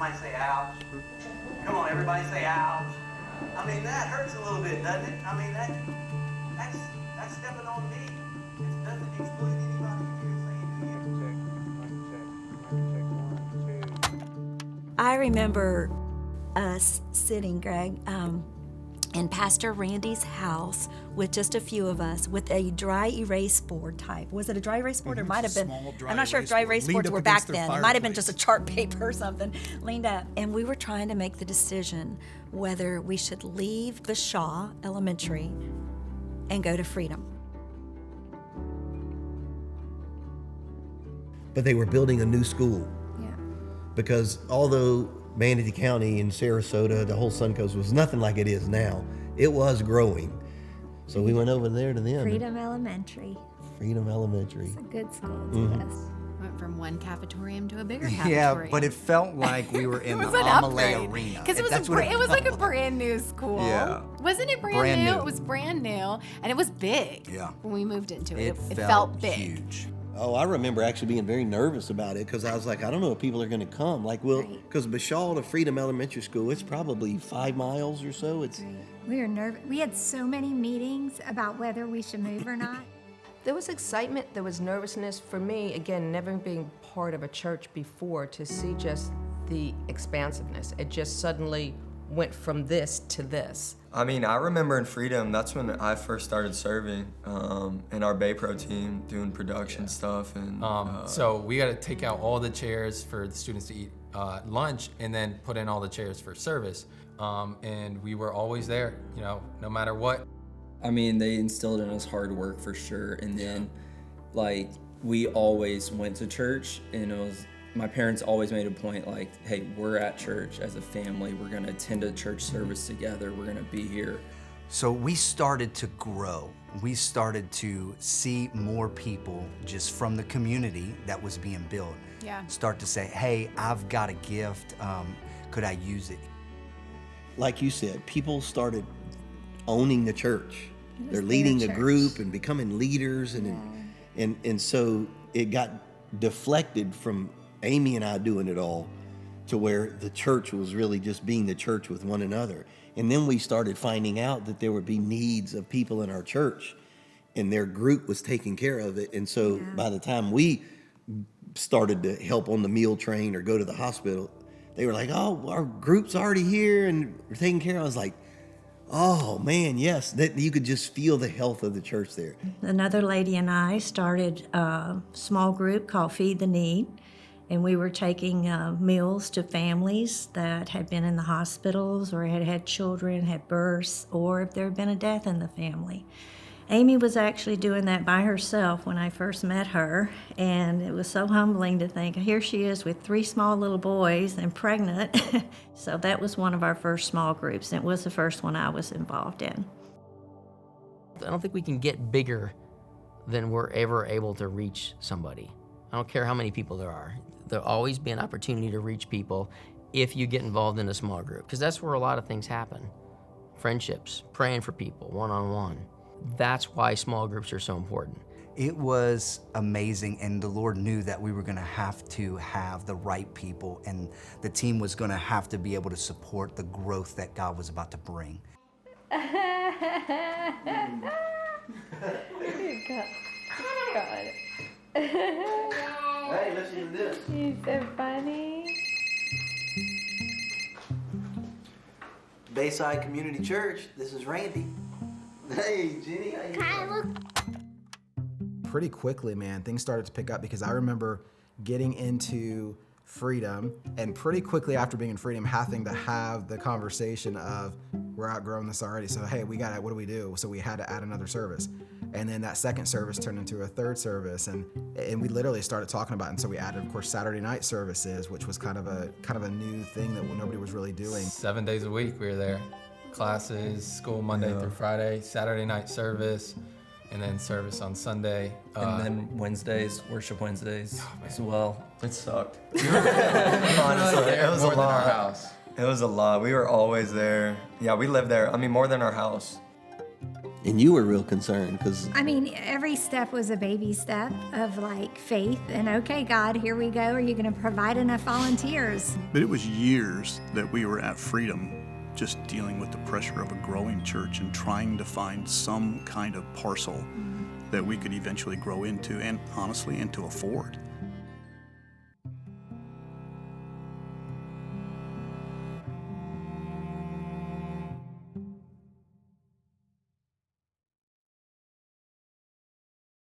Somebody say ouch. Come on, everybody say ouch. I mean, that hurts a little bit, doesn't it? I mean, that's stepping on me. It doesn't exclude anybody here saying I remember us sitting, Greg, in Pastor Randy's house with just a few of us with a dry erase board type. Was it a dry erase board? Or might have been, I'm not sure if dry erase boards were back then. It might have been just a chart paper or something leaned up. And we were trying to make the decision whether we should leave Bashaw Elementary and go to Freedom. But they were building a new school. Yeah. Because although Manatee County and Sarasota, the whole Suncoast was nothing like it is now, it was growing. So we went over there to them. Freedom Elementary. Freedom Elementary. It's a good school to us. Went from one cafetorium to a bigger cafetorium. Yeah, but it felt like we were in the was an Amelie upgrade. Arena. Because it was like a brand new school. Yeah. Wasn't it brand new? It was brand new. And it was big. Yeah. When we moved into it. It felt big. huge. Oh, I remember actually being very nervous about it because I was like, I don't know if people are going to come. Like, well, because Bashaw to Freedom Elementary School, it's probably 5 miles or so. It's We were nervous. We had so many meetings about whether we should move or not. There was excitement, there was nervousness. For me, again, never being part of a church before, to see just the expansiveness. It just suddenly went from this to this. I mean, I remember in Freedom, that's when I first started serving in our Bay Pro team, doing production stuff. And so we got to take out all the chairs for the students to eat lunch and then put in all the chairs for service. And we were always there, no matter what. I mean, they instilled in us hard work for sure. And then, like, we always went to church, and my parents always made a point, like, hey, we're at church as a family. We're going to attend a church service together. We're going to be here. So we started to grow. We started to see more people just from the community that was being built. Yeah. Start to say, hey, I've got a gift. Could I use it? like you said, people started owning the church. They're leading a group and becoming leaders, and so it got deflected from Amy and I doing it all to where the church was really just being the church with one another. And then we started finding out that there would be needs of people in our church, and their group was taking care of it. And so by the time we started to help on the meal train or go to the hospital, they were like, oh, our group's already here and we're taking care of it. I was like, oh man, yes, that you could just feel the health of the church there. Another lady and I started a small group called Feed the Need, and we were taking meals to families that had been in the hospitals or had had children, had births, or if there had been a death in the family. Amy was actually doing that by herself when I first met her, and it was so humbling to think, here she is with 3 small little boys and pregnant. So that was one of our first small groups, and it was the first one I was involved in. I don't think we can get bigger than we're ever able to reach somebody. I don't care how many people there are. There'll always be an opportunity to reach people if you get involved in a small group, because that's where a lot of things happen. Friendships, praying for people, one-on-one. That's why small groups are so important. It was amazing, and the Lord knew that we were going to have the right people, and the team was going to have to be able to support the growth that God was about to bring. Hey, listen to this. He's so funny. Bayside Community Church, this is Randy. Hey, Jenny, how you doing? Pretty quickly, man, things started to pick up because I remember getting into Freedom, and pretty quickly after being in Freedom, having to have the conversation of, we're outgrowing this already, so hey, we got it, what do we do? So we had to add another service. And then that second service turned into a third service, and we literally started talking about it. And so we added, of course, Saturday night services, which was kind of a new thing that nobody was really doing. 7 days a week we were there. Classes, school Monday through Friday, Saturday night service, and then service on Sunday. And then Wednesdays, worship Wednesdays as well. It sucked. Honestly, it was a lot. It was a lot. We were always there. Yeah, we lived there. I mean, more than our house. And you were real concerned because I mean, every step was a baby step of like faith and okay, God, here we go. Are you going to provide enough volunteers? But it was years that we were at Freedom just dealing with the pressure of a growing church and trying to find some kind of parcel that we could eventually grow into and honestly, and to afford.